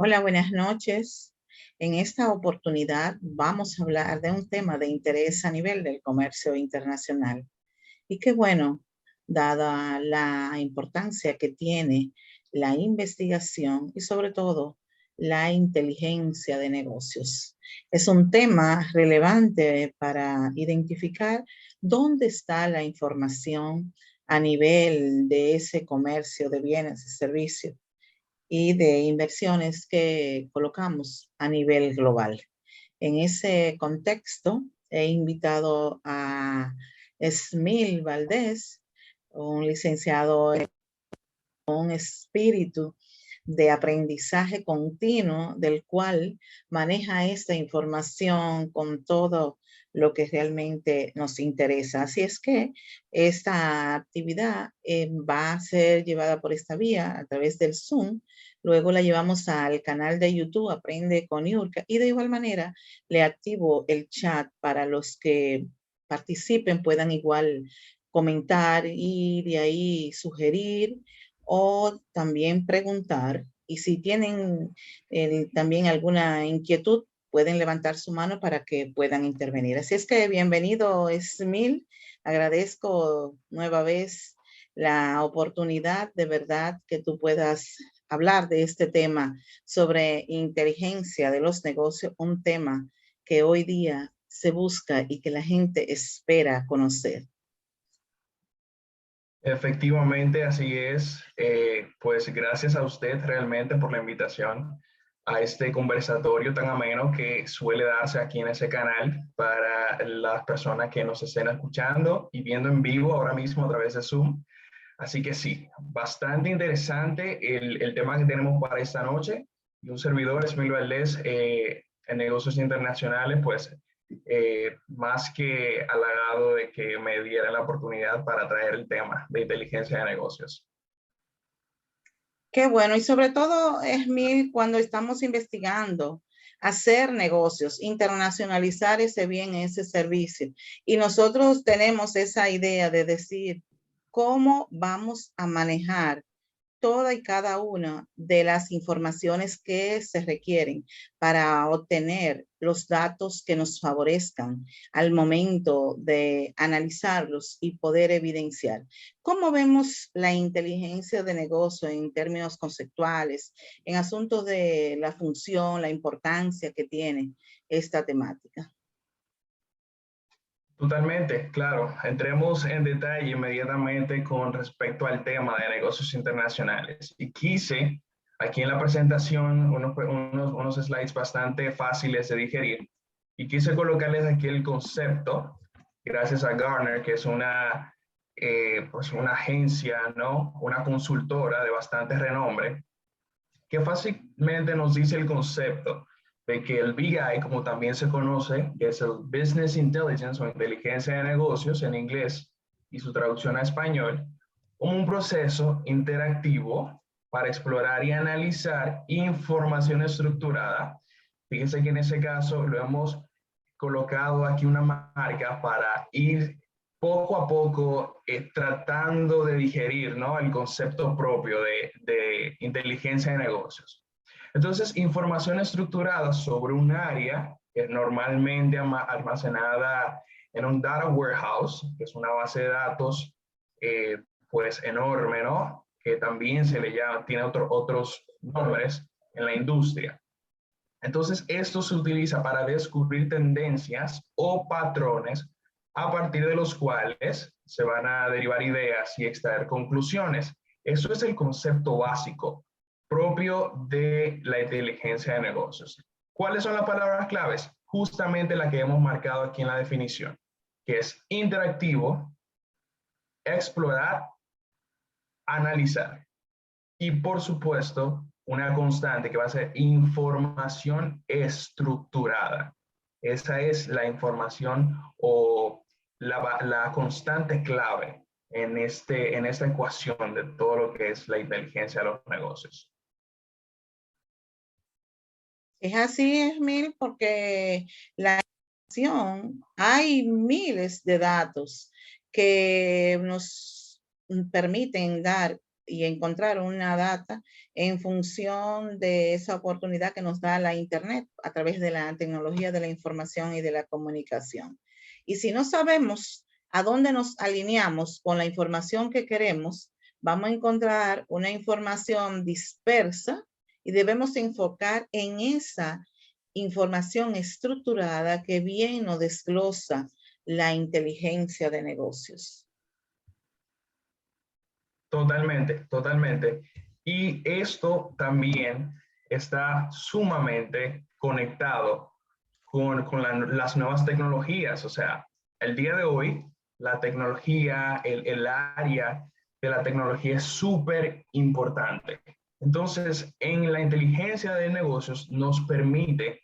Hola, buenas noches. En esta oportunidad vamos a hablar de un tema de interés a nivel del comercio internacional. Y qué bueno, dada la importancia que tiene la investigación y sobre todo la inteligencia de negocios. Es un tema relevante para identificar dónde está la información a nivel de ese comercio de bienes y servicios y de inversiones que colocamos a nivel global. En ese contexto, he invitado a Esmil Valdés, un licenciado con espíritu de aprendizaje continuo, del cual maneja esta información con todo lo que realmente nos interesa. Así es que esta actividad va a ser llevada por esta vía a través del Zoom. Luego la llevamos al canal de YouTube Aprende con Yurka y de igual manera le activo el chat para los que participen, puedan igual comentar y de ahí sugerir o también preguntar. Y si tienen también alguna inquietud, pueden levantar su mano para que puedan intervenir. Así es que bienvenido, Esmil. Agradezco nueva vez la oportunidad de verdad que tú puedas hablar de este tema sobre inteligencia de los negocios, un tema que hoy día se busca y que la gente espera conocer. Efectivamente, así es. Pues gracias a usted realmente por la invitación a este conversatorio tan ameno que suele darse aquí en ese canal para las personas que nos estén escuchando y viendo en vivo ahora mismo a través de Zoom. Así que sí, bastante interesante el tema que tenemos para esta noche. Y un servidor, Esmil Valdés, en negocios internacionales, pues más que halagado de que me diera la oportunidad para traer el tema de inteligencia de negocios. Qué bueno, y sobre todo, Esmil, cuando estamos investigando hacer negocios, internacionalizar ese bien, ese servicio. Y nosotros tenemos esa idea de decir cómo vamos a manejar toda y cada una de las informaciones que se requieren para obtener los datos que nos favorezcan al momento de analizarlos y poder evidenciar. ¿Cómo vemos la inteligencia de negocio en términos conceptuales, en asuntos de la función, la importancia que tiene esta temática? Totalmente, claro. Entremos en detalle inmediatamente con respecto al tema de negocios internacionales. Y quise, aquí en la presentación, unos slides bastante fáciles de digerir, y quise colocarles aquí el concepto, gracias a Gartner, que es pues una agencia, ¿no? Una consultora de bastante renombre, que fácilmente nos dice el concepto de que el BI, como también se conoce, que es el Business Intelligence o inteligencia de negocios en inglés y su traducción a español, como un proceso interactivo para explorar y analizar información estructurada. Fíjense que en ese caso lo hemos colocado aquí una marca para ir poco a poco tratando de digerir, ¿no? El concepto propio de inteligencia de negocios. Entonces, información estructurada sobre un área que es normalmente almacenada en un data warehouse, que es una base de datos pues enorme, ¿no? Que también se le llama, tiene otros nombres en la industria. Entonces, esto se utiliza para descubrir tendencias o patrones a partir de los cuales se van a derivar ideas y extraer conclusiones. Eso es el concepto básico propio de la inteligencia de negocios. ¿Cuáles son las palabras claves? Justamente la que hemos marcado aquí en la definición, que es interactivo, explorar, analizar. Y por supuesto, una constante que va a ser información estructurada. Esa es la información o la constante clave en esta ecuación de todo lo que es la inteligencia de los negocios. Es así, Esmil, porque la información, hay miles de datos que nos permiten dar y encontrar una data en función de esa oportunidad que nos da la Internet a través de la tecnología de la información y de la comunicación. Y si no sabemos a dónde nos alineamos con la información que queremos, vamos a encontrar una información dispersa y debemos enfocar en esa información estructurada que bien nos desglosa la inteligencia de negocios. Totalmente, totalmente. Y esto también está sumamente conectado con las nuevas tecnologías. O sea, el día de hoy, la tecnología, el área de la tecnología es súper importante. Entonces, en la inteligencia de negocios nos permite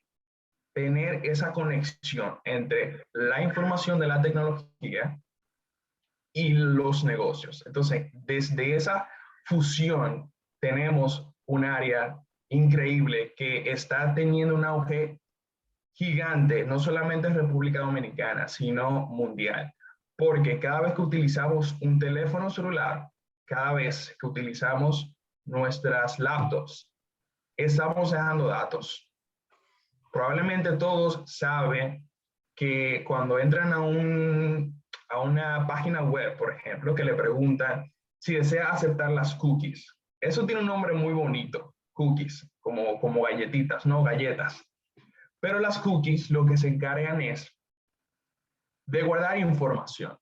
tener esa conexión entre la información de la tecnología y los negocios. Entonces, desde esa fusión tenemos un área increíble que está teniendo un auge gigante, no solamente en República Dominicana, sino mundial. Porque cada vez que utilizamos un teléfono celular, cada vez que utilizamos nuestras laptops, estamos dejando datos. Probablemente todos saben que cuando entran a una página web, por ejemplo, que le preguntan si desea aceptar las cookies. Eso tiene un nombre muy bonito, cookies, como galletitas, no galletas. Pero las cookies lo que se encargan es de guardar información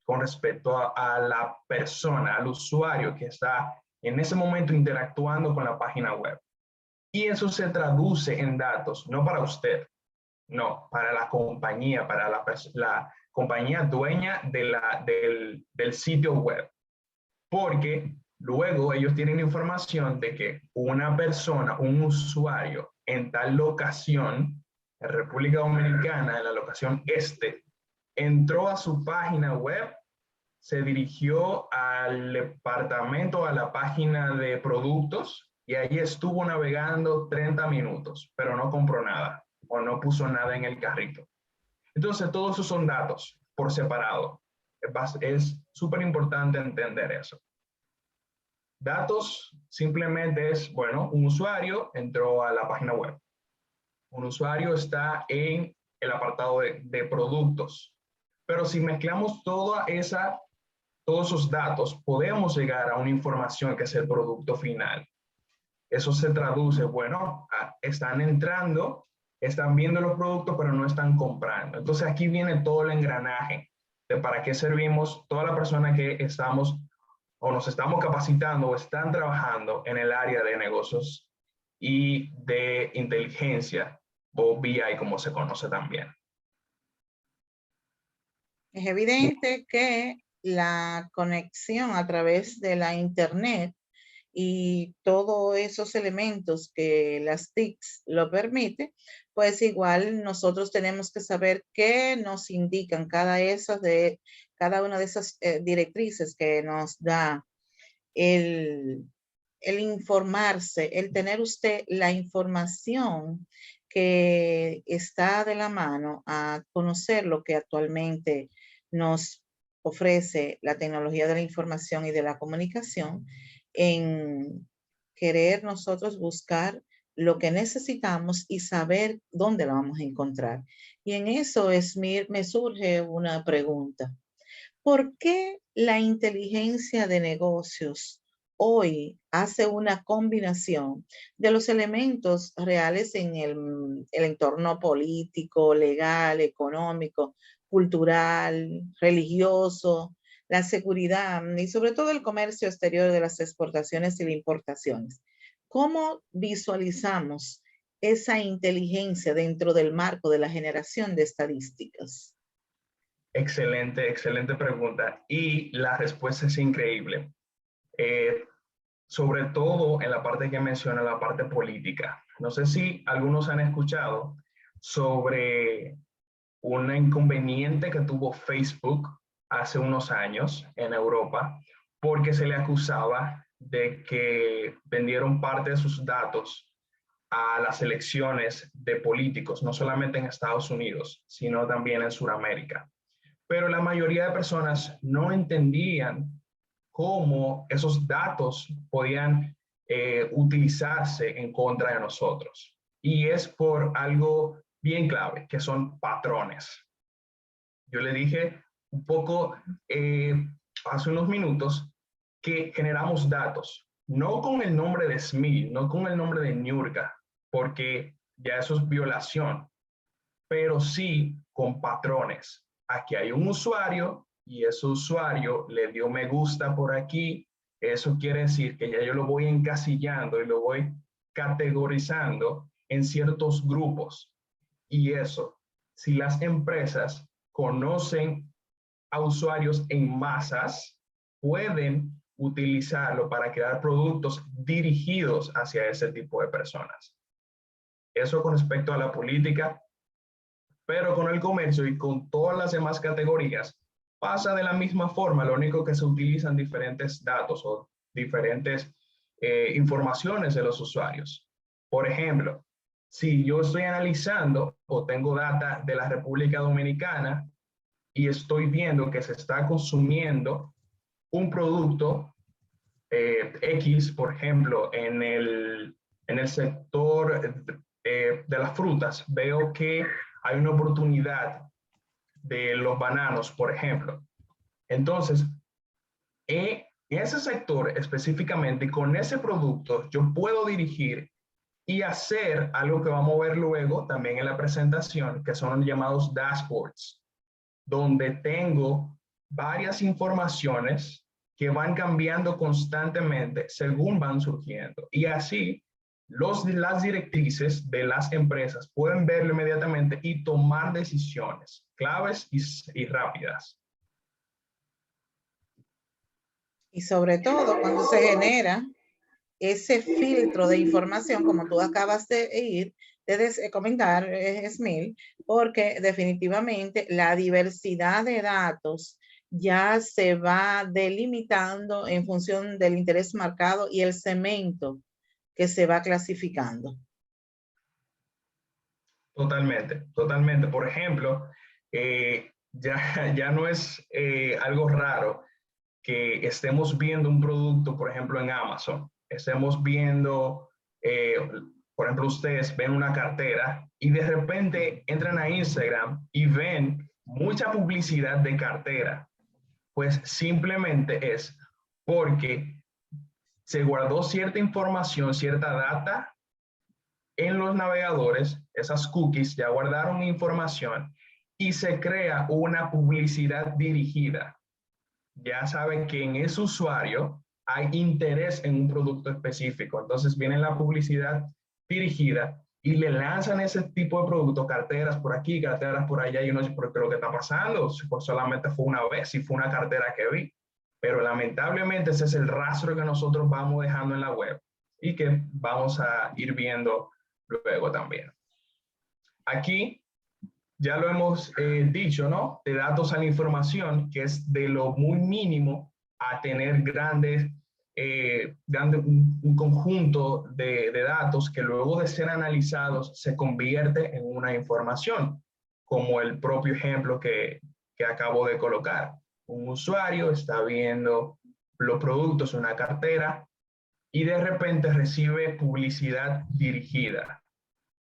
con respecto a la persona, al usuario que está en ese momento interactuando con la página web. Y eso se traduce en datos, no para usted, no, para la compañía, para la compañía dueña del sitio web. Porque luego ellos tienen información de que una persona, un usuario en tal locación, en República Dominicana, en la locación este, entró a su página web, se dirigió al departamento, a la página de productos y allí estuvo navegando 30 minutos, pero no compró nada o no puso nada en el carrito. Entonces, todos esos son datos por separado. Es súper importante entender eso. Datos simplemente es, bueno, un usuario entró a la página web. Un usuario está en el apartado de productos. Pero si mezclamos todos esos datos, podemos llegar a una información que es el producto final. Eso se traduce, bueno, están entrando, están viendo los productos, pero no están comprando. Entonces aquí viene todo el engranaje de para qué servimos toda la persona que estamos o nos estamos capacitando o están trabajando en el área de negocios y de inteligencia o BI como se conoce también. Es evidente que la conexión a través de la Internet y todos esos elementos que las TICs lo permite, pues igual nosotros tenemos que saber qué nos indican cada una de esas directrices que nos da el informarse, el tener usted la información que está de la mano a conocer lo que actualmente nos ofrece la tecnología de la información y de la comunicación, en querer nosotros buscar lo que necesitamos y saber dónde lo vamos a encontrar. Y en eso me surge una pregunta. ¿Por qué la inteligencia de negocios hoy hace una combinación de los elementos reales en el entorno político, legal, económico, cultural, religioso, la seguridad y sobre todo el comercio exterior de las exportaciones y las importaciones? ¿Cómo visualizamos esa inteligencia dentro del marco de la generación de estadísticas? Excelente, excelente pregunta. Y la respuesta es increíble. Sobre todo en la parte que menciona, la parte política. No sé si algunos han escuchado sobre un inconveniente que tuvo Facebook hace unos años en Europa, porque se le acusaba de que vendieron parte de sus datos a las elecciones de políticos, no solamente en Estados Unidos, sino también en Sudamérica. Pero la mayoría de personas no entendían cómo esos datos podían utilizarse en contra de nosotros. Y es por algo bien clave, que son patrones. Yo le dije un poco hace unos minutos que generamos datos, no con el nombre de Smith, no con el nombre de Niurka, porque ya eso es violación, pero sí con patrones. Aquí hay un usuario y ese usuario le dio me gusta por aquí. Eso quiere decir que ya yo lo voy encasillando y lo voy categorizando en ciertos grupos. Y eso, si las empresas conocen a usuarios en masas, pueden utilizarlo para crear productos dirigidos hacia ese tipo de personas. Eso con respecto a la política, pero con el comercio y con todas las demás categorías pasa de la misma forma. Lo único que se utilizan diferentes datos o diferentes informaciones de los usuarios. Por ejemplo, si yo estoy analizando o tengo data de la República Dominicana y estoy viendo que se está consumiendo un producto X, por ejemplo, en el sector de las frutas, veo que hay una oportunidad de los bananos, por ejemplo. Entonces, en ese sector específicamente, con ese producto, yo puedo dirigir y hacer algo que vamos a ver luego también en la presentación, que son los llamados dashboards, donde tengo varias informaciones que van cambiando constantemente según van surgiendo. Y así las directrices de las empresas pueden verlo inmediatamente y tomar decisiones claves y rápidas. Y sobre todo cuando se genera ese filtro de información, como tú acabas de comentar, Smil, porque definitivamente la diversidad de datos ya se va delimitando en función del interés marcado y el segmento que se va clasificando. Totalmente, totalmente. Por ejemplo, ya no es algo raro que estemos viendo un producto, por ejemplo, en Amazon. Estemos viendo, por ejemplo, ustedes ven una cartera y de repente entran a Instagram y ven mucha publicidad de cartera. Pues simplemente es porque se guardó cierta información, cierta data en los navegadores, esas cookies ya guardaron información y se crea una publicidad dirigida. Ya saben que en ese usuario hay interés en un producto específico. Entonces viene la publicidad dirigida y le lanzan ese tipo de productos, carteras por aquí, carteras por allá, y uno dice, ¿pero qué es lo que está pasando? Pues solamente fue una vez, si fue una cartera que vi. Pero lamentablemente ese es el rastro que nosotros vamos dejando en la web y que vamos a ir viendo luego también. Aquí ya lo hemos dicho, ¿no? De datos a la información, que es de lo muy mínimo a tener un conjunto de datos que luego de ser analizados se convierte en una información, como el propio ejemplo que acabo de colocar. Un usuario está viendo los productos en una cartera y de repente recibe publicidad dirigida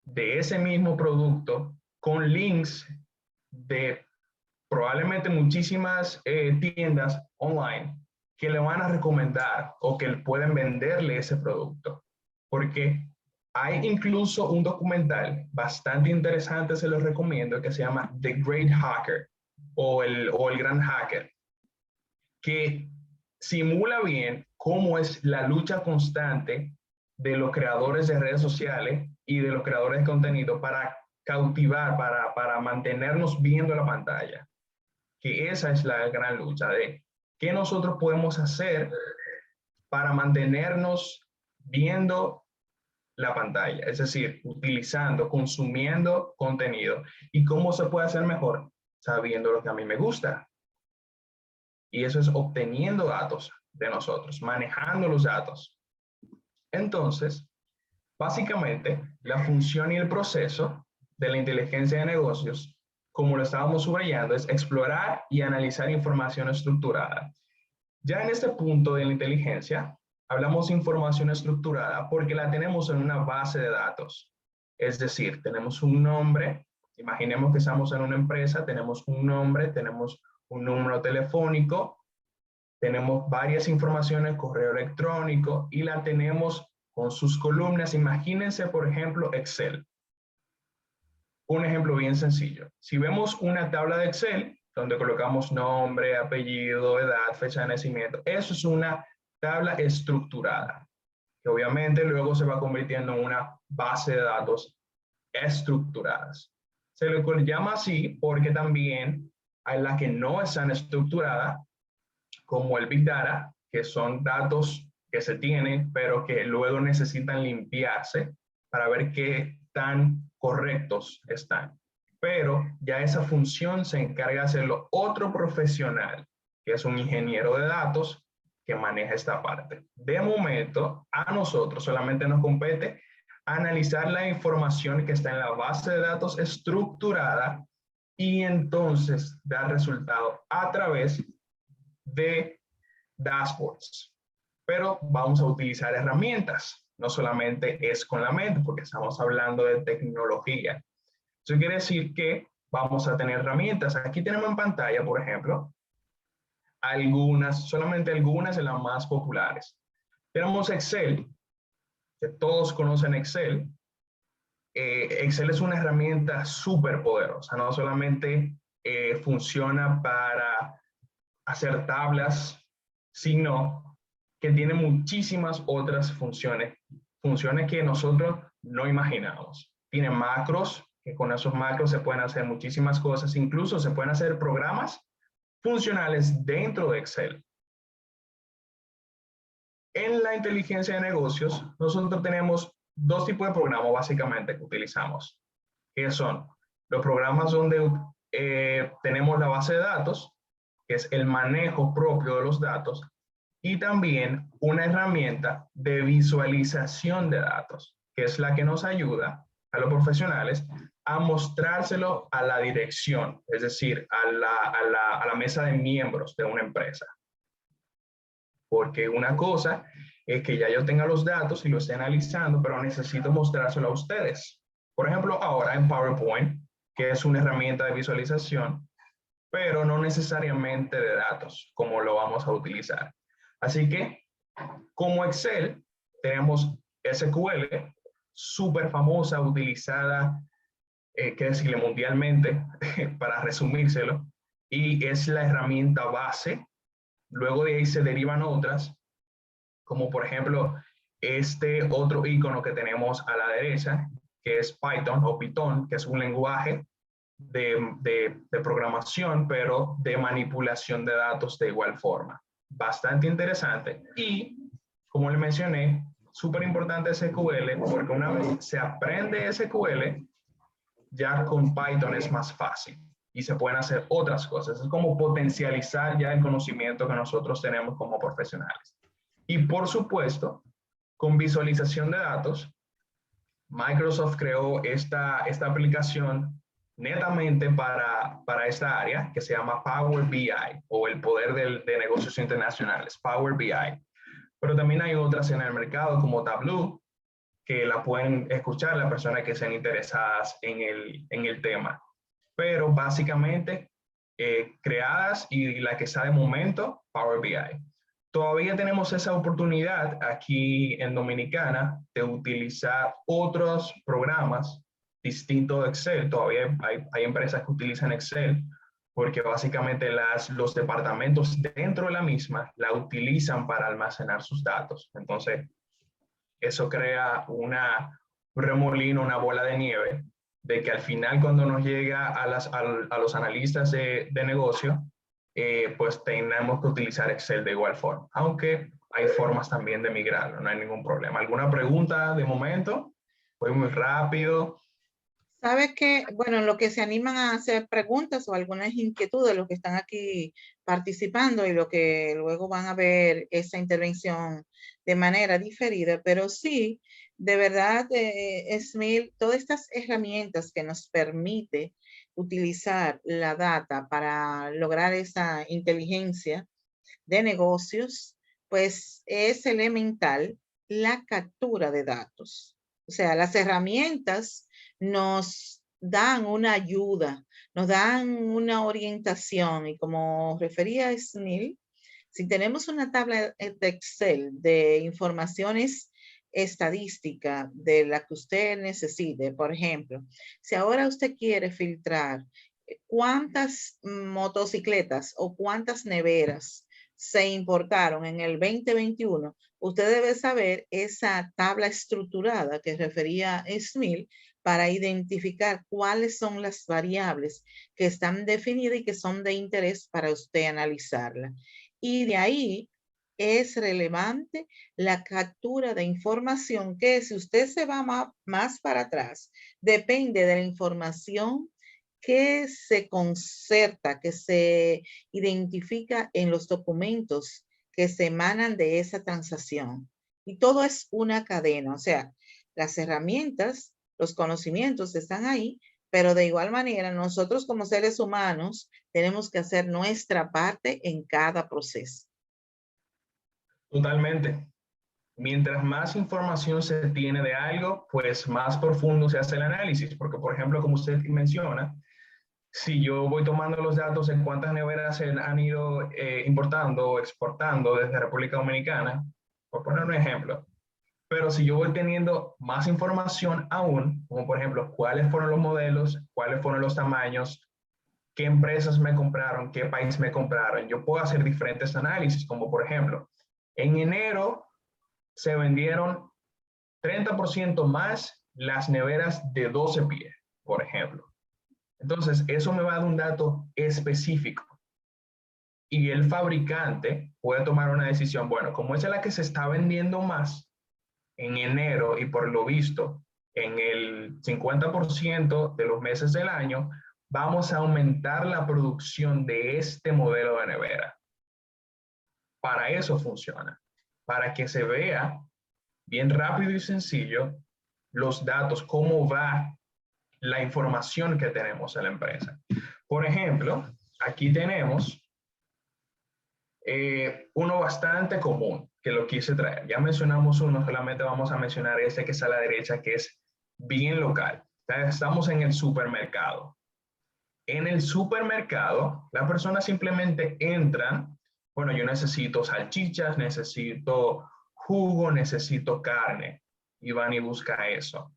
de ese mismo producto con links de probablemente muchísimas tiendas online que le van a recomendar o que pueden venderle ese producto. Porque hay incluso un documental bastante interesante, se los recomiendo, que se llama The Great Hacker o el Gran Hacker, que simula bien cómo es la lucha constante de los creadores de redes sociales y de los creadores de contenido para cautivar, para mantenernos viendo la pantalla. Que esa es la gran lucha de qué nosotros podemos hacer para mantenernos viendo la pantalla, es decir, utilizando, consumiendo contenido. ¿Y cómo se puede hacer mejor? Sabiendo lo que a mí me gusta. Y eso es obteniendo datos de nosotros, manejando los datos. Entonces, básicamente, la función y el proceso de la inteligencia de negocios, como lo estábamos subrayando, es explorar y analizar información estructurada. Ya en este punto de la inteligencia, hablamos de información estructurada porque la tenemos en una base de datos. Es decir, tenemos un nombre, imaginemos que estamos en una empresa, tenemos un nombre, tenemos un número telefónico, tenemos varias informaciones, correo electrónico, y la tenemos con sus columnas. Imagínense, por ejemplo, Excel. Un ejemplo bien sencillo. Si vemos una tabla de Excel, donde colocamos nombre, apellido, edad, fecha de nacimiento, eso es una tabla estructurada, que obviamente luego se va convirtiendo en una base de datos estructuradas. Se le llama así porque también hay las que no están estructuradas, como el Big Data, que son datos que se tienen, pero que luego necesitan limpiarse para ver qué tan correctos están. Pero ya esa función se encarga de hacerlo otro profesional, que es un ingeniero de datos que maneja esta parte. De momento, a nosotros solamente nos compete analizar la información que está en la base de datos estructurada y entonces dar resultado a través de dashboards. Pero vamos a utilizar herramientas, no solamente es con la mente, porque estamos hablando de tecnología. Eso quiere decir que vamos a tener herramientas. Aquí tenemos en pantalla, por ejemplo, algunas, solamente algunas de las más populares. Tenemos Excel, que todos conocen Excel. Excel es una herramienta súper poderosa, no solamente funciona para hacer tablas, sino que tiene muchísimas otras funciones, funciones que nosotros no imaginamos. Tiene macros, que con esos macros se pueden hacer muchísimas cosas, incluso se pueden hacer programas funcionales dentro de Excel. En la inteligencia de negocios, nosotros tenemos dos tipos de programas básicamente que utilizamos, que son los programas donde tenemos la base de datos, que es el manejo propio de los datos, y también una herramienta de visualización de datos, que es la que nos ayuda a los profesionales a mostrárselo a la dirección, es decir, a la mesa de miembros de una empresa. Porque una cosa es que ya yo tenga los datos y lo esté analizando, pero necesito mostrárselo a ustedes. Por ejemplo, ahora en PowerPoint, que es una herramienta de visualización, pero no necesariamente de datos, como lo vamos a utilizar. Así que, como Excel, tenemos SQL, súper famosa, utilizada, que decirle mundialmente, para resumírselo, y es la herramienta base. Luego de ahí se derivan otras, como por ejemplo este otro icono que tenemos a la derecha, que es Python o Python, que es un lenguaje de programación, pero de manipulación de datos de igual forma. Bastante interesante. Y, como le mencioné, súper importante SQL, porque una vez se aprende SQL, ya con Python es más fácil y se pueden hacer otras cosas. Es como potencializar ya el conocimiento que nosotros tenemos como profesionales. Y por supuesto, con visualización de datos, Microsoft creó esta aplicación netamente para esta área que se llama Power BI, o el poder de negocios internacionales, Power BI. Pero también hay otras en el mercado como Tableau, que la pueden escuchar las personas que sean interesadas en el tema. Pero básicamente creadas, y la que está de momento, Power BI. Todavía tenemos esa oportunidad aquí en Dominicana de utilizar otros programas distintos de Excel. Todavía hay empresas que utilizan Excel porque básicamente los departamentos dentro de la misma la utilizan para almacenar sus datos. Entonces, eso crea un remolino, una bola de nieve, de que al final cuando nos llega a los analistas de negocio, pues tenemos que utilizar Excel de igual forma, aunque hay formas también de migrarlo, no hay ningún problema. ¿Alguna pregunta de momento? Voy muy rápido. Sabe que, bueno, lo que se animan a hacer preguntas o algunas inquietudes, los que están aquí participando y lo que luego van a ver esa intervención de manera diferida, pero sí, de verdad, Esmil, todas estas herramientas que nos permite utilizar la data para lograr esa inteligencia de negocios, pues es elemental la captura de datos. O sea, las herramientas nos dan una ayuda, nos dan una orientación y como refería Snil, si tenemos una tabla de Excel de informaciones estadística de la que usted necesite, por ejemplo, si ahora usted quiere filtrar cuántas motocicletas o cuántas neveras se importaron en el 2021, usted debe saber esa tabla estructurada que refería Smith para identificar cuáles son las variables que están definidas y que son de interés para usted analizarla. Y de ahí es relevante la captura de información que si usted se va más para atrás, depende de la información que se concerta, que se identifica en los documentos que se emanan de esa transacción. Y todo es una cadena, o sea, las herramientas, los conocimientos están ahí, pero de igual manera nosotros como seres humanos tenemos que hacer nuestra parte en cada proceso. Totalmente. Mientras más información se tiene de algo, pues más profundo se hace el análisis, porque por ejemplo, como usted menciona, si yo voy tomando los datos de cuántas neveras se han ido importando o exportando desde República Dominicana, por poner un ejemplo, pero si yo voy teniendo más información aún, como por ejemplo, cuáles fueron los modelos, cuáles fueron los tamaños, qué empresas me compraron, qué país me compraron, yo puedo hacer diferentes análisis, como por ejemplo, en enero se vendieron 30% más las neveras de 12 pies, por ejemplo. Entonces, eso me va a dar un dato específico. Y el fabricante puede tomar una decisión, bueno, como esa es la que se está vendiendo más en enero y por lo visto en el 50% de los meses del año, vamos a aumentar la producción de este modelo de nevera. Para eso funciona, para que se vea bien rápido y sencillo los datos, cómo va la información que tenemos en la empresa. Por ejemplo, aquí tenemos uno bastante común que lo quise traer. Ya mencionamos uno, solamente vamos a mencionar este que está a la derecha, que es bien local. Estamos en el supermercado. En el supermercado, las personas simplemente entran, bueno, yo necesito salchichas, necesito jugo, necesito carne, y van y buscan eso.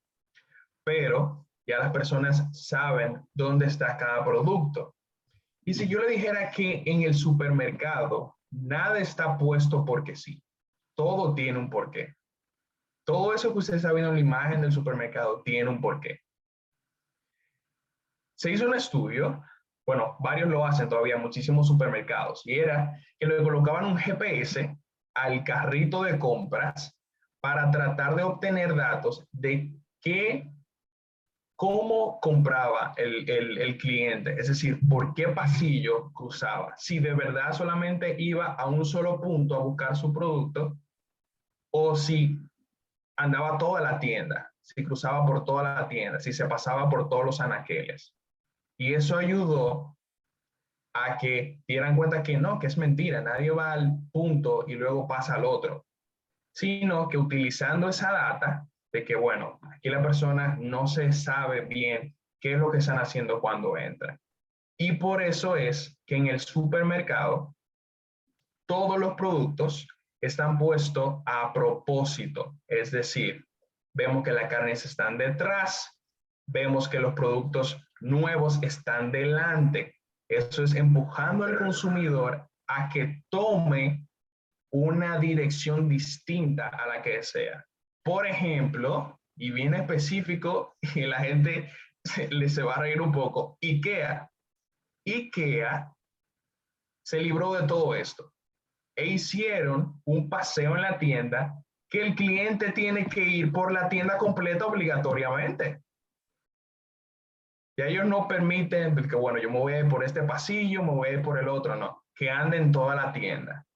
Pero ya las personas saben dónde está cada producto. Y si yo le dijera que en el supermercado nada está puesto porque sí, todo tiene un porqué. Todo eso que usted está viendo en la imagen del supermercado tiene un porqué. Se hizo un estudio, bueno, varios lo hacen todavía, muchísimos supermercados, y era que le colocaban un GPS al carrito de compras para tratar de obtener datos de qué cómo compraba el cliente, es decir, por qué pasillo cruzaba, si de verdad solamente iba a un solo punto a buscar su producto o si andaba toda la tienda, si cruzaba por toda la tienda, si se pasaba por todos los anaqueles. Y eso ayudó a que dieran cuenta que no, que es mentira, nadie va al punto y luego pasa al otro, sino que utilizando esa data de que, bueno, aquí la persona no se sabe bien qué es lo que están haciendo cuando entran. Y por eso es que en el supermercado todos los productos están puestos a propósito, es decir, vemos que las carnes están detrás, vemos que los productos nuevos están delante. Eso es empujando al consumidor a que tome una dirección distinta a la que desea. Por ejemplo, y bien específico, y la gente se va a reír un poco, IKEA. IKEA se libró de todo esto e hicieron un paseo en la tienda que el cliente tiene que ir por la tienda completa obligatoriamente. Y ellos no permiten que, bueno, yo me voy a ir por este pasillo, me voy a ir por el otro, no, que anden toda la tienda.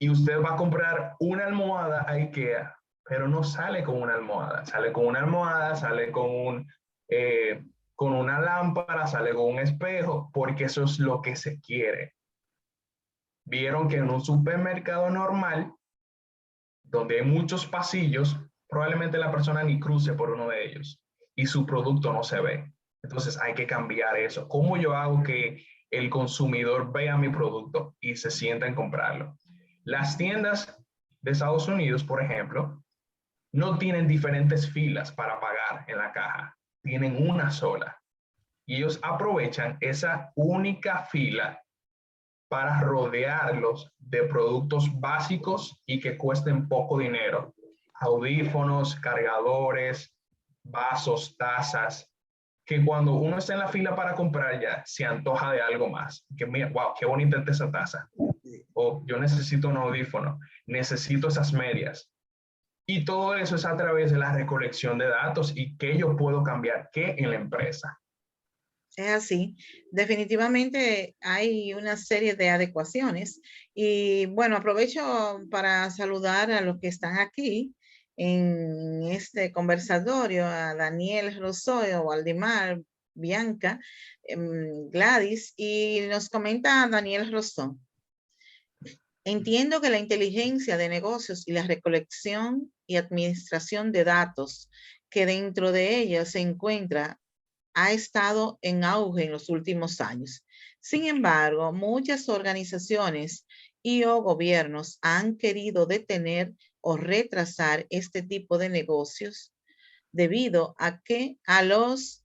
Y usted va a comprar una almohada a IKEA, pero no sale con una almohada, sale con una almohada, sale con una lámpara, sale con un espejo, porque eso es lo que se quiere. Vieron que en un supermercado normal, donde hay muchos pasillos, probablemente la persona ni cruce por uno de ellos y su producto no se ve. Entonces hay que cambiar eso. ¿Cómo yo hago que el consumidor vea mi producto y se sienta en comprarlo? Las tiendas de Estados Unidos, por ejemplo, no tienen diferentes filas para pagar en la caja, tienen una sola. Y ellos aprovechan esa única fila para rodearlos de productos básicos y que cuesten poco dinero. Audífonos, cargadores, vasos, tazas, que cuando uno está en la fila para comprar ya se antoja de algo más. Que mira, wow, qué bonita es esa taza. O yo necesito un audífono, necesito esas medias. Y todo eso es a través de la recolección de datos y qué yo puedo cambiar, qué en la empresa. Es así. Definitivamente hay una serie de adecuaciones. Y bueno, aprovecho para saludar a los que están aquí en este conversatorio, a Daniel Rosoyo, Waldemar, Bianca, Gladys, y nos comenta Daniel Rosó. Entiendo que la inteligencia de negocios y la recolección y administración de datos que dentro de ella se encuentra ha estado en auge en los últimos años. Sin embargo, muchas organizaciones y o gobiernos han querido detener o retrasar este tipo de negocios debido a los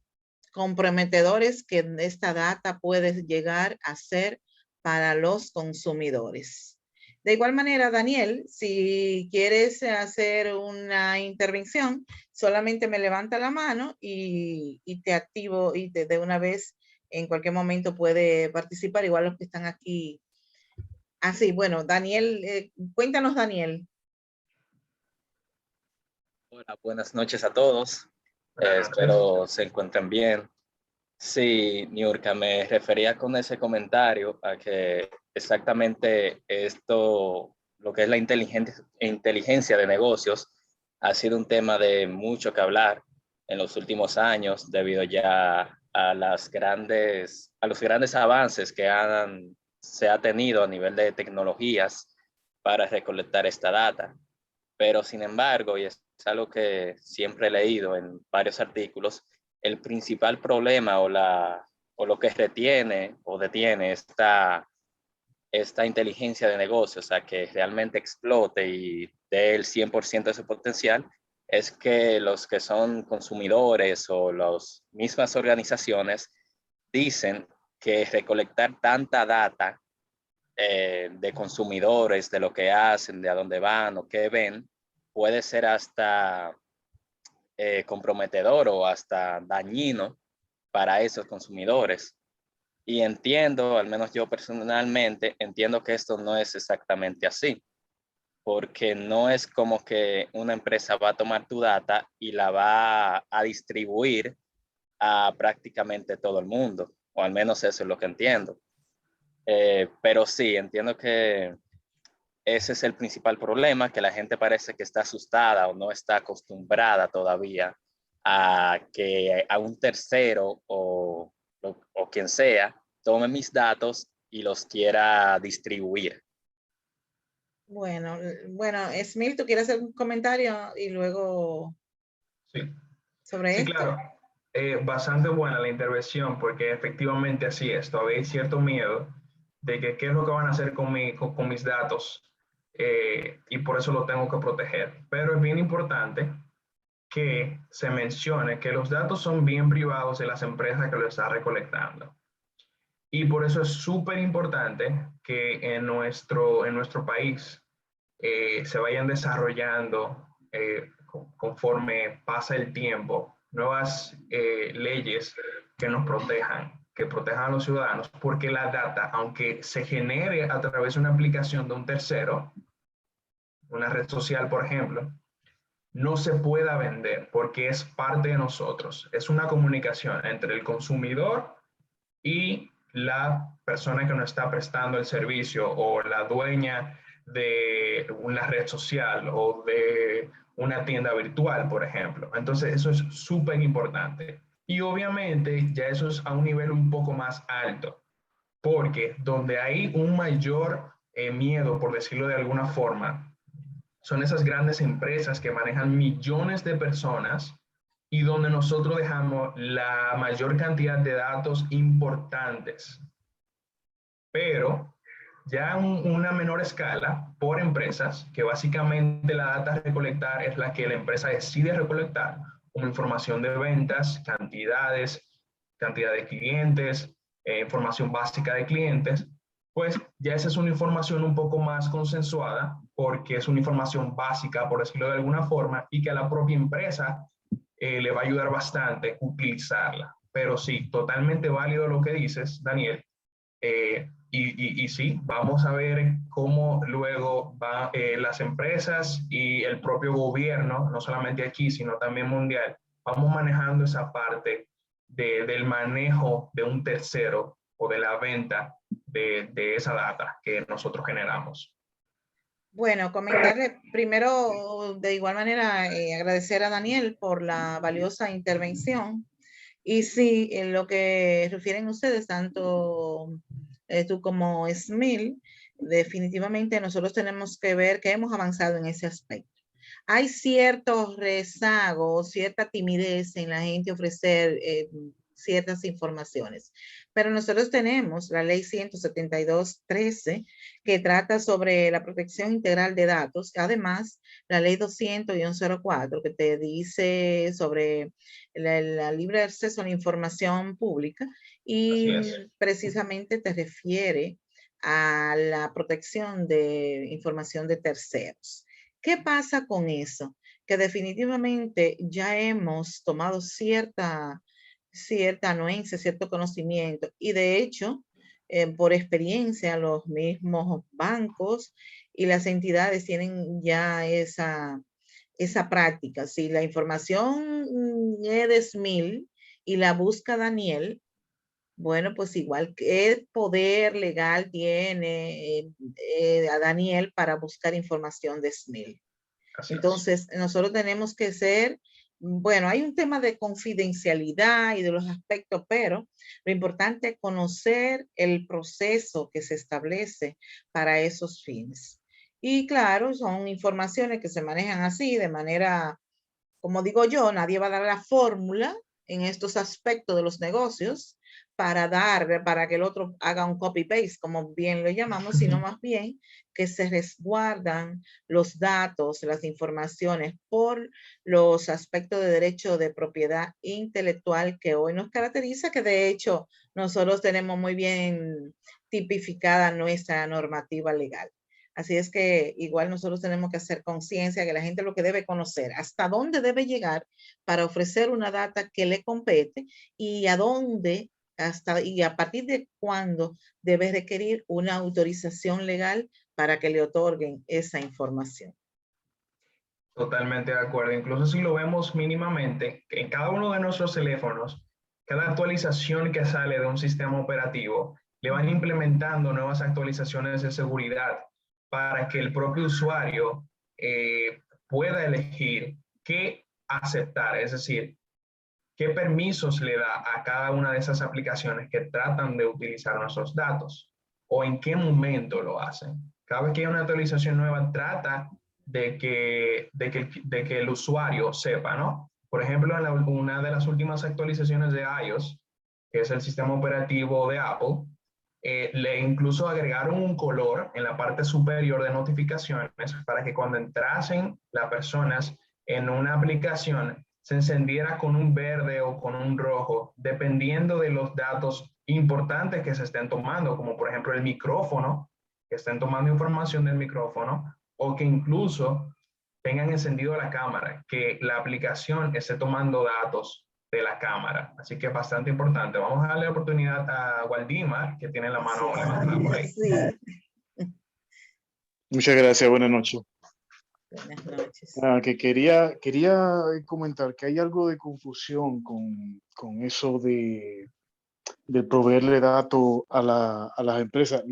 comprometedores que esta data puede llegar a ser para los consumidores. De igual manera, Daniel, si quieres hacer una intervención, solamente me levanta la mano y te activo y de una vez en cualquier momento puede participar, igual los que están aquí. Así, bueno, Daniel, cuéntanos, Daniel. Hola, buenas noches a todos. Buenas noches. Espero se encuentren bien. Sí, Niurka, me refería con ese comentario a que exactamente esto, lo que es la inteligencia de negocios, ha sido un tema de mucho que hablar en los últimos años debido ya a los grandes avances que se ha tenido a nivel de tecnologías para recolectar esta data. Pero sin embargo, y es algo que siempre he leído en varios artículos, el principal problema o lo que retiene o detiene esta inteligencia de negocios a que realmente explote y dé el 100% de su potencial, es que los que son consumidores o las mismas organizaciones dicen que recolectar tanta data de consumidores, de lo que hacen, de a dónde van o qué ven, puede ser hasta comprometedor o hasta dañino para esos consumidores. Y entiendo, al menos yo personalmente, entiendo que esto no es exactamente así, porque no es como que una empresa va a tomar tu data y la va a distribuir a prácticamente todo el mundo, o al menos eso es lo que entiendo. Pero sí, entiendo que ese es el principal problema, que la gente parece que está asustada o no está acostumbrada todavía a que a un tercero o quien sea tome mis datos y los quiera distribuir. Bueno, Smil, ¿tú quieres hacer un comentario y luego Sí, sobre sí, esto? claro. Bastante buena la intervención porque efectivamente así es. Todavía hay cierto miedo de que qué es lo que van a hacer con mis datos y por eso lo tengo que proteger. Pero es bien importante que se mencione que los datos son bien privados de las empresas que lo están recolectando. Y por eso es súper importante que en nuestro país se vayan desarrollando conforme pasa el tiempo nuevas leyes que nos protejan, que protejan a los ciudadanos, porque la data, aunque se genere a través de una aplicación de un tercero, una red social, por ejemplo, no se pueda vender porque es parte de nosotros. Es una comunicación entre el consumidor y la persona que nos está prestando el servicio o la dueña de una red social o de una tienda virtual, por ejemplo. Entonces, eso es súper importante. Y obviamente ya eso es a un nivel un poco más alto, porque donde hay un mayor miedo, por decirlo de alguna forma, son esas grandes empresas que manejan millones de personas y donde nosotros dejamos la mayor cantidad de datos importantes. Pero ya en una menor escala, por empresas, que básicamente la data a recolectar es la que la empresa decide recolectar, como información de ventas, cantidades, cantidad de clientes, información básica de clientes, pues ya esa es una información un poco más consensuada, porque es una información básica, por decirlo de alguna forma, y que a la propia empresa le va a ayudar bastante utilizarla. Pero sí, totalmente válido lo que dices, Daniel. Y sí, vamos a ver cómo luego van las empresas y el propio gobierno, no solamente aquí, sino también mundial, vamos manejando esa parte del manejo de un tercero o de la venta de esa data que nosotros generamos. Bueno, comentarle primero, de igual manera, agradecer a Daniel por la valiosa intervención. Y sí, en lo que refieren ustedes, tanto tú como Smil, definitivamente nosotros tenemos que ver que hemos avanzado en ese aspecto. Hay ciertos rezagos, cierta timidez en la gente ofrecer ciertas informaciones, pero nosotros tenemos la ley 172.13 que trata sobre la protección integral de datos, además la ley 200-04 que te dice sobre la libre acceso a la información pública y precisamente te refiere a la protección de información de terceros. ¿Qué pasa con eso? Que definitivamente ya hemos tomado cierta anuencia, cierto conocimiento y de hecho, por experiencia, los mismos bancos y las entidades tienen ya esa práctica. Si la información es de Smil y la busca Daniel, bueno, pues igual que poder legal tiene a Daniel para buscar información de Smil. Entonces, nosotros tenemos que ser, bueno, hay un tema de confidencialidad y de los aspectos, pero lo importante es conocer el proceso que se establece para esos fines. Y claro, son informaciones que se manejan así, de manera, como digo yo, nadie va a dar la fórmula en estos aspectos de los negocios para que el otro haga un copy-paste, como bien lo llamamos, sino más bien que se resguardan los datos, las informaciones por los aspectos de derecho de propiedad intelectual que hoy nos caracteriza, que de hecho nosotros tenemos muy bien tipificada nuestra normativa legal. Así es que igual nosotros tenemos que hacer conciencia que la gente lo que debe conocer, hasta dónde debe llegar para ofrecer una data que le compete y a dónde y a partir de cuándo debe requerir una autorización legal para que le otorguen esa información. Totalmente de acuerdo. Incluso si lo vemos mínimamente, en cada uno de nuestros teléfonos, cada actualización que sale de un sistema operativo, le van implementando nuevas actualizaciones de seguridad para que el propio usuario pueda elegir qué aceptar, es decir, qué permisos le da a cada una de esas aplicaciones que tratan de utilizar nuestros datos o en qué momento lo hacen. Cada vez que hay una actualización nueva, trata de que el usuario sepa, ¿no? Por ejemplo, en una de las últimas actualizaciones de iOS, que es el sistema operativo de Apple, le incluso agregaron un color en la parte superior de notificaciones para que cuando entrasen las personas en una aplicación se encendiera con un verde o con un rojo, dependiendo de los datos importantes que se estén tomando, como por ejemplo el micrófono, que estén tomando información del micrófono, o que incluso tengan encendido la cámara, que la aplicación esté tomando datos de la cámara. Así que es bastante importante. Vamos a darle la oportunidad a Waldimar, que tiene la mano levantada por ahí. Sí. Muchas gracias, buenas noches. Buenas noches. Que quería comentar que hay algo de confusión con eso de proveerle datos a las empresas.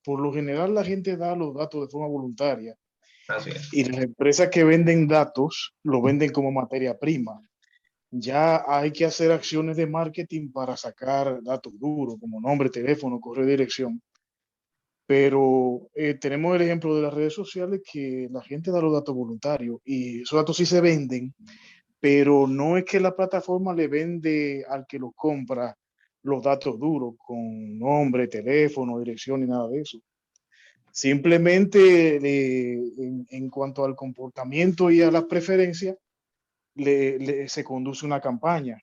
Por lo general la gente da los datos de forma voluntaria. Así es. Y las empresas que venden datos lo venden como materia prima. Ya hay que hacer acciones de marketing para sacar datos duros como nombre, teléfono, correo, dirección. Pero tenemos el ejemplo de las redes sociales que la gente da los datos voluntarios y esos datos sí se venden, pero no es que la plataforma le vende al que los compra los datos duros con nombre, teléfono, dirección y nada de eso. Simplemente en cuanto al comportamiento y a las preferencias, se conduce una campaña.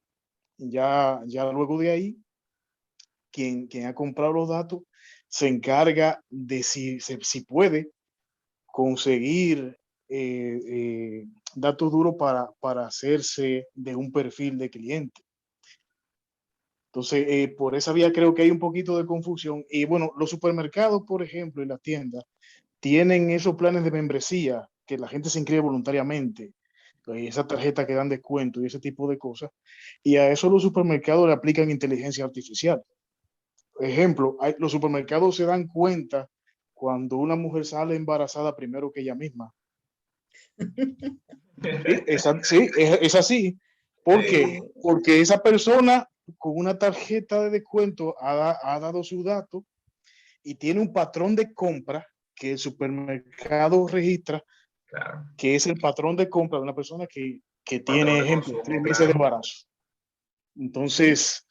Ya luego de ahí, quien ha comprado los datos se encarga de si puede conseguir datos duros para hacerse de un perfil de cliente. Entonces, por esa vía creo que hay un poquito de confusión. Y bueno, los supermercados, por ejemplo, y las tiendas, tienen esos planes de membresía que la gente se inscribe voluntariamente, esa tarjeta que dan descuento y ese tipo de cosas. Y a eso los supermercados le aplican inteligencia artificial. Por ejemplo, los supermercados se dan cuenta cuando una mujer sale embarazada primero que ella misma. Sí, es así. ¿Por qué? Porque esa persona con una tarjeta de descuento ha dado su dato y tiene un patrón de compra que el supermercado registra, Claro. que es el patrón de compra de una persona que tiene, ejemplo, 3 meses de embarazo. Entonces,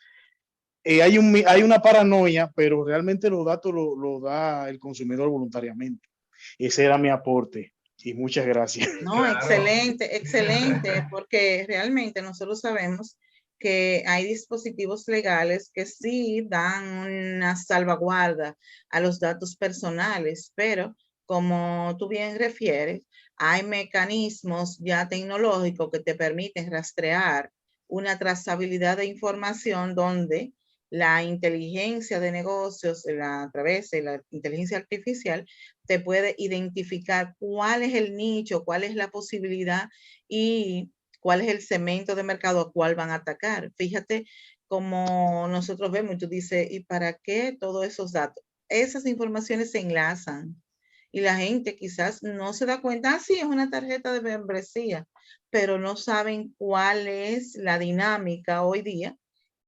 hay una paranoia, pero realmente los datos lo da el consumidor voluntariamente. Ese era mi aporte y muchas gracias. No, Claro. excelente, excelente, porque realmente nosotros sabemos que hay dispositivos legales que sí dan una salvaguarda a los datos personales, pero como tú bien refieres, hay mecanismos ya tecnológicos que te permiten rastrear una trazabilidad de información donde la inteligencia de negocios a través de la inteligencia artificial te puede identificar cuál es el nicho, cuál es la posibilidad y cuál es el segmento de mercado a cuál van a atacar. Fíjate como nosotros vemos y tú dices, ¿y para qué todos esos datos? Esas informaciones se enlazan y la gente quizás no se da cuenta, sí, es una tarjeta de membresía, pero no saben cuál es la dinámica hoy día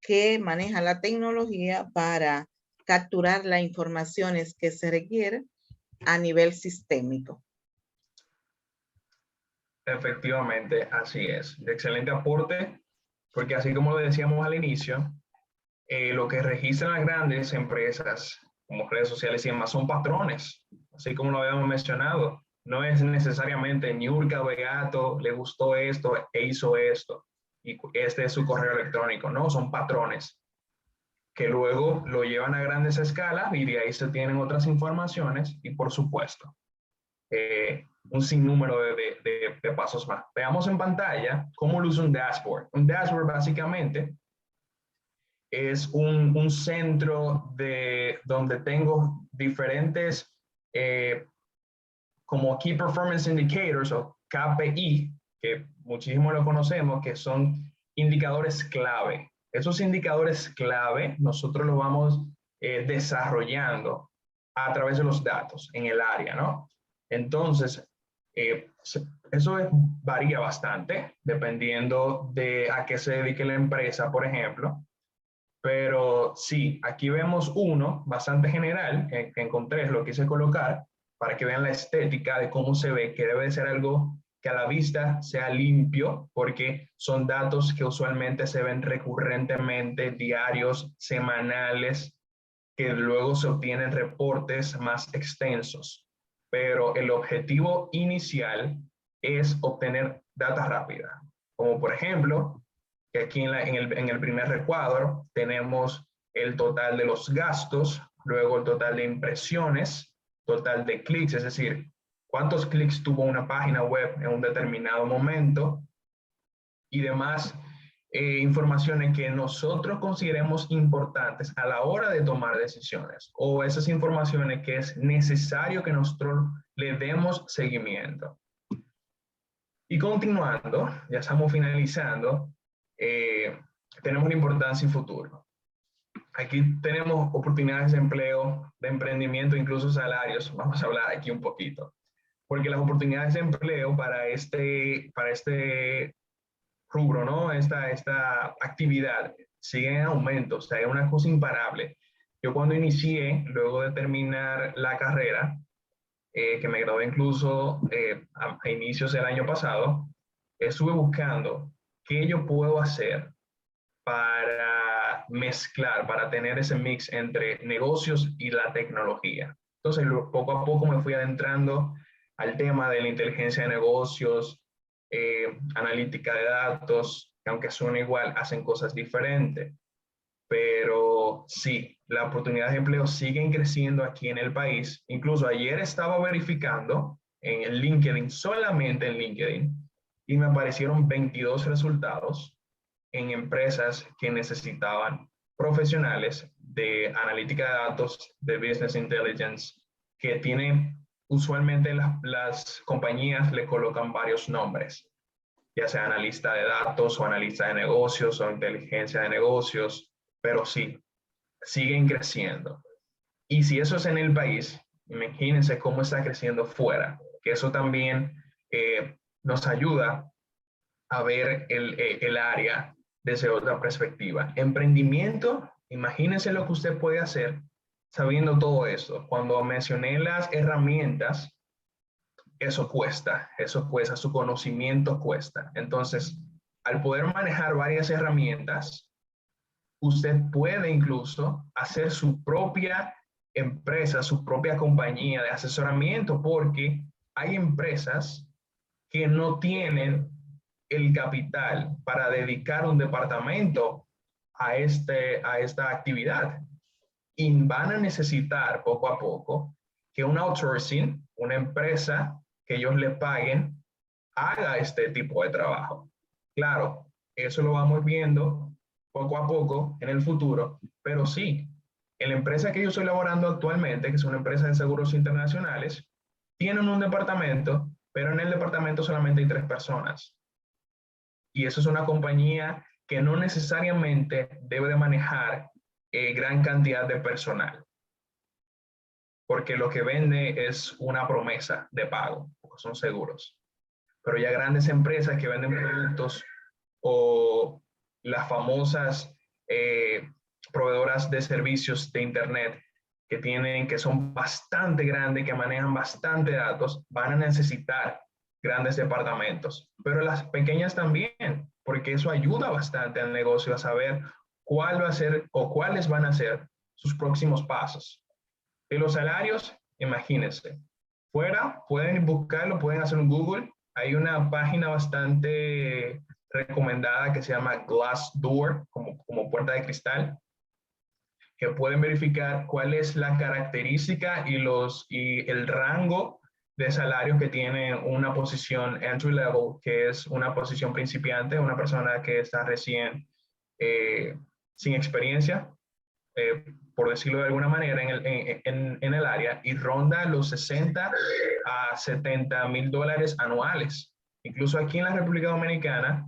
que maneja la tecnología para capturar las informaciones que se requieren a nivel sistémico. Efectivamente, así es. Excelente aporte, porque así como lo decíamos al inicio, lo que registran las grandes empresas como redes sociales y demás son patrones, así como lo habíamos mencionado. No es necesariamente Niurka Begato le gustó esto e hizo esto, y este es su correo electrónico, no, son patrones que luego lo llevan a grandes escalas y de ahí se tienen otras informaciones y por supuesto un sinnúmero de pasos más. Veamos en pantalla cómo lo usa un dashboard. Un dashboard básicamente es un centro donde tengo diferentes como Key Performance Indicators o KPI, que muchísimo lo conocemos, que son indicadores clave. Esos indicadores clave nosotros los vamos desarrollando a través de los datos en el área, ¿no? Entonces, eso varía bastante dependiendo de a qué se dedique la empresa, por ejemplo. Pero sí, aquí vemos uno bastante general, que encontré, lo quise colocar para que vean la estética de cómo se ve, que debe de ser algo que a la vista sea limpio, porque son datos que usualmente se ven recurrentemente, diarios, semanales, que luego se obtienen reportes más extensos. Pero el objetivo inicial es obtener data rápida, como por ejemplo, que aquí en el primer recuadro tenemos el total de los gastos, luego el total de impresiones, total de clics, es decir, cuántos clics tuvo una página web en un determinado momento y demás informaciones que nosotros consideremos importantes a la hora de tomar decisiones o esas informaciones que es necesario que nosotros le demos seguimiento. Y continuando, ya estamos finalizando, tenemos la importancia y futuro. Aquí tenemos oportunidades de empleo, de emprendimiento, incluso salarios. Vamos a hablar aquí un poquito. Porque las oportunidades de empleo para este rubro, ¿no? Esta actividad sigue en aumento, o sea, es una cosa imparable. Yo cuando inicié, luego de terminar la carrera, que me gradué incluso a inicios del año pasado, estuve buscando qué yo puedo hacer para mezclar, para tener ese mix entre negocios y la tecnología. Entonces, poco a poco me fui adentrando al tema de la inteligencia de negocios, analítica de datos, que aunque suena igual, hacen cosas diferentes. Pero sí, las oportunidades de empleo siguen creciendo aquí en el país. Incluso ayer estaba verificando en el LinkedIn, solamente en LinkedIn, y me aparecieron 22 resultados en empresas que necesitaban profesionales de analítica de datos, de business intelligence, que tienen, usualmente las compañías le colocan varios nombres, ya sea analista de datos o analista de negocios o inteligencia de negocios, pero sí, siguen creciendo. Y si eso es en el país, imagínense cómo está creciendo fuera, que eso también nos ayuda a ver el área desde otra perspectiva. Emprendimiento, imagínense lo que usted puede hacer sabiendo todo esto. Cuando mencioné las herramientas, eso cuesta, su conocimiento cuesta. Entonces, al poder manejar varias herramientas, usted puede incluso hacer su propia empresa, su propia compañía de asesoramiento, porque hay empresas que no tienen el capital para dedicar un departamento a esta actividad. Y van a necesitar poco a poco que un outsourcing, una empresa que ellos le paguen, haga este tipo de trabajo. Claro, eso lo vamos viendo poco a poco en el futuro, pero sí, en la empresa que yo estoy laborando actualmente, que es una empresa de seguros internacionales, tienen un departamento, pero en el departamento solamente hay 3 personas. Y eso es una compañía que no necesariamente debe de manejar gran cantidad de personal, porque lo que vende es una promesa de pago, porque son seguros. Pero ya grandes empresas que venden productos o las famosas proveedoras de servicios de Internet que son bastante grandes, que manejan bastante datos, van a necesitar grandes departamentos. Pero las pequeñas también, porque eso ayuda bastante al negocio a saber cuál va a ser o cuáles van a ser sus próximos pasos. De los salarios, imagínense. Fuera, pueden buscarlo, pueden hacer un Google. Hay una página bastante recomendada que se llama Glassdoor, como puerta de cristal, que pueden verificar cuál es la característica y el rango de salario que tiene una posición entry level, que es una posición principiante, una persona que está recién sin experiencia, por decirlo de alguna manera, en el área, y ronda los 60 a 70 mil dólares anuales. Incluso aquí en la República Dominicana,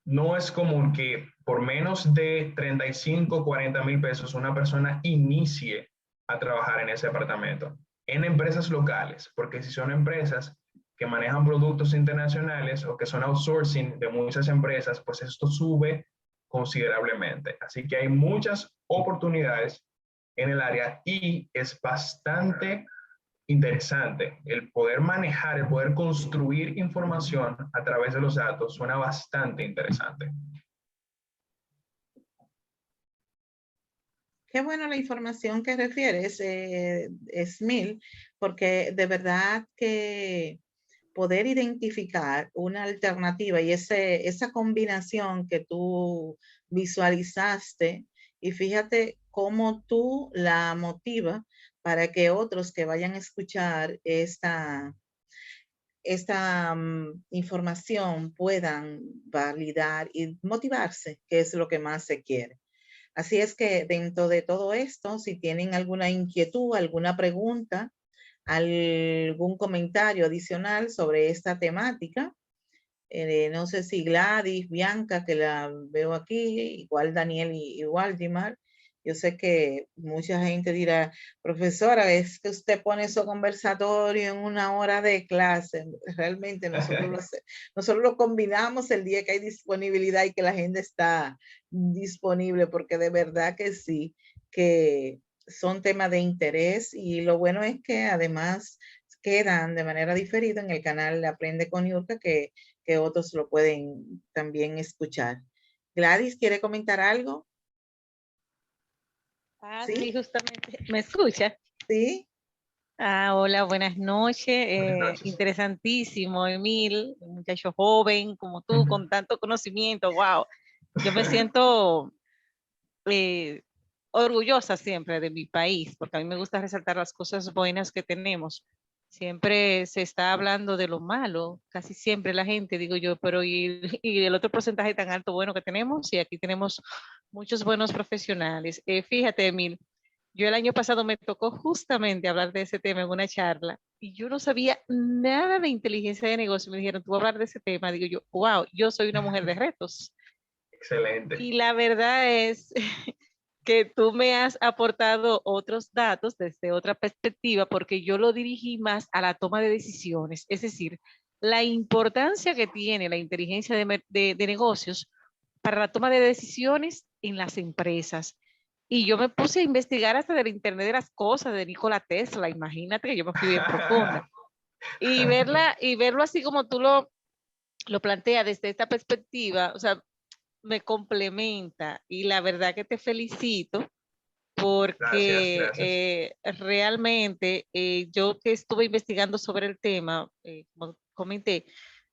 no es común que por menos de 35, 40 mil pesos una persona inicie a trabajar en ese departamento. En empresas locales, porque si son empresas que manejan productos internacionales o que son outsourcing de muchas empresas, pues esto sube considerablemente. Así que hay muchas oportunidades en el área y es bastante interesante. El poder manejar, el poder construir información a través de los datos suena bastante interesante. Qué buena la información que refieres, Smil, porque de verdad que poder identificar una alternativa y esa combinación que tú visualizaste, y fíjate cómo tú la motivas para que otros que vayan a escuchar esta información puedan validar y motivarse, que es lo que más se quiere. Así es que dentro de todo esto, si tienen alguna inquietud, alguna pregunta, algún comentario adicional sobre esta temática, no sé si Gladys, Bianca, que la veo aquí, igual Daniel y Waldimar. Yo sé que mucha gente dirá, profesora, es que usted pone eso conversatorio en una hora de clase. Realmente nosotros lo combinamos el día que hay disponibilidad y que la gente está disponible, porque de verdad que sí, que son temas de interés y lo bueno es que además quedan de manera diferida en el canal Aprende con Niurka que otros lo pueden también escuchar. Gladys, ¿quiere comentar algo? Sí, sí, justamente. ¿Me escucha? Sí. Hola, buenas noches. Buenas noches. Interesantísimo, Emil, un muchacho joven como tú, con tanto conocimiento. Wow. Yo me siento orgullosa siempre de mi país, porque a mí me gusta resaltar las cosas buenas que tenemos. Siempre se está hablando de lo malo, casi siempre la gente, digo yo, pero y el otro porcentaje tan alto bueno que tenemos, y aquí tenemos muchos buenos profesionales. Fíjate, Emil, yo el año pasado me tocó justamente hablar de ese tema en una charla y yo no sabía nada de inteligencia de negocio. Me dijeron, tú vas a hablar de ese tema. Digo yo, wow, yo soy una mujer de retos. Excelente. Y la verdad es que tú me has aportado otros datos desde otra perspectiva porque yo lo dirigí más a la toma de decisiones. Es decir, la importancia que tiene la inteligencia de negocios para la toma de decisiones en las empresas. Y yo me puse a investigar hasta del Internet de las Cosas de Nikola Tesla. Imagínate que yo me fui bien profunda. Y verlo así como tú lo planteas desde esta perspectiva, o sea, me complementa. Y la verdad que te felicito porque realmente yo que estuve investigando sobre el tema, como comenté,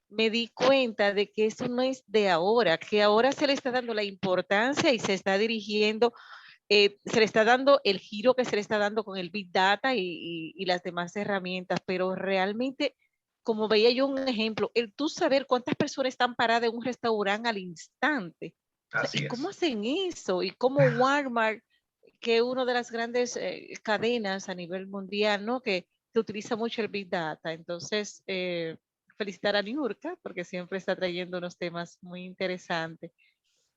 me di cuenta de que eso no es de ahora, que ahora se le está dando la importancia y se está dirigiendo, se le está dando el giro que se le está dando con el Big Data y las demás herramientas, pero realmente, como veía yo un ejemplo, el tú saber cuántas personas están paradas en un restaurante al instante. O sea, ¿y cómo hacen eso? ¿Y cómo Walmart, que es una de las grandes cadenas a nivel mundial, ¿no? Que utiliza mucho el Big Data? Entonces, felicitar a Niurka porque siempre está trayendo unos temas muy interesantes.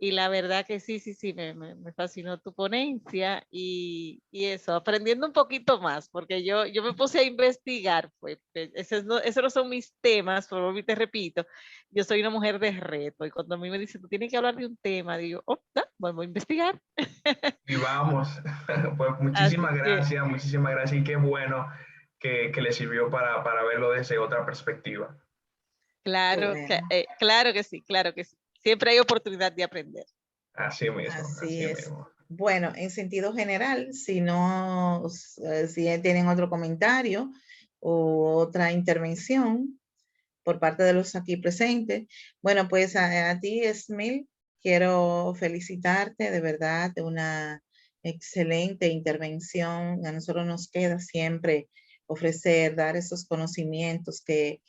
Y la verdad que sí, me fascinó tu ponencia y eso, aprendiendo un poquito más, porque yo me puse a investigar, pues, esos no son mis temas, pero te repito, yo soy una mujer de reto y cuando a mí me dicen, tú tienes que hablar de un tema, digo, oh, no, voy a investigar. Y vamos, pues muchísimas gracias y qué bueno que le sirvió para verlo desde otra perspectiva. Claro, Bueno. claro que sí, claro que sí. Siempre hay oportunidad de aprender. Así mismo, así es. mismo. Bueno, en sentido general, si no, si tienen otro comentario o otra intervención por parte de los aquí presentes, bueno, pues a ti, Esmil, quiero felicitarte de verdad de una excelente intervención. A nosotros nos queda siempre ofrecer, dar esos conocimientos que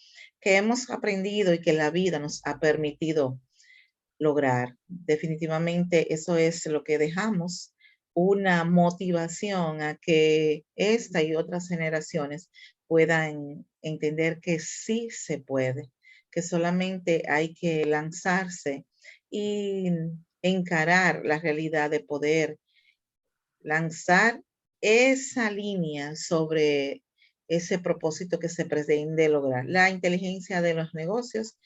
hemos aprendido y que la vida nos ha permitido lograr. Definitivamente eso es lo que dejamos, una motivación a que esta y otras generaciones puedan entender que sí se puede, que solamente hay que lanzarse y encarar la realidad de poder lanzar esa línea sobre ese propósito que se pretende lograr. La inteligencia de los negocios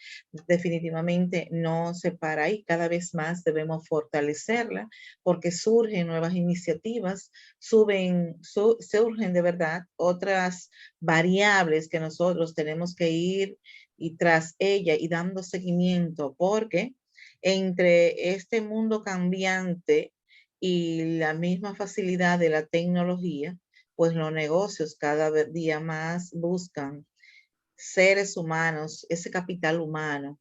definitivamente no se para ahí, cada vez más debemos fortalecerla porque surgen nuevas iniciativas, surgen de verdad otras variables que nosotros tenemos que ir y tras ella y dando seguimiento, porque entre este mundo cambiante y la misma facilidad de la tecnología, pues los negocios cada día más buscan seres humanos, ese capital humano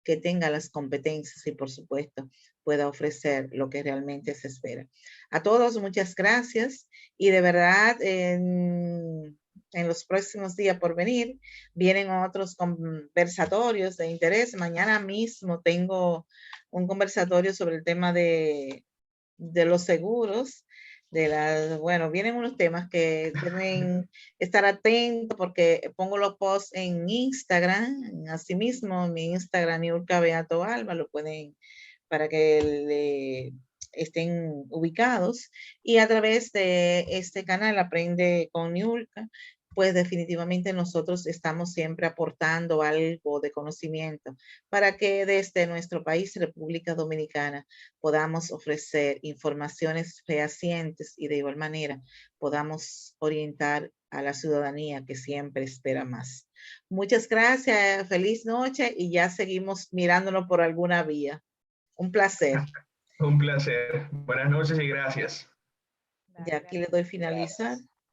que tenga las competencias y por supuesto pueda ofrecer lo que realmente se espera. A todos muchas gracias y de verdad en los próximos días por venir vienen otros conversatorios de interés. Mañana mismo tengo un conversatorio sobre el tema de los seguros, bueno, vienen unos temas que deben estar atentos porque pongo los posts en Instagram, asimismo, mi Instagram, Niurka Beato Alba, lo pueden para que le estén ubicados y a través de este canal Aprende con Niurka, pues definitivamente nosotros estamos siempre aportando algo de conocimiento para que desde nuestro país, República Dominicana, podamos ofrecer informaciones fehacientes y de igual manera podamos orientar a la ciudadanía que siempre espera más. Muchas gracias, feliz noche y ya seguimos mirándonos por alguna vía. Un placer. Un placer. Buenas noches y gracias. Ya aquí le doy finalizar.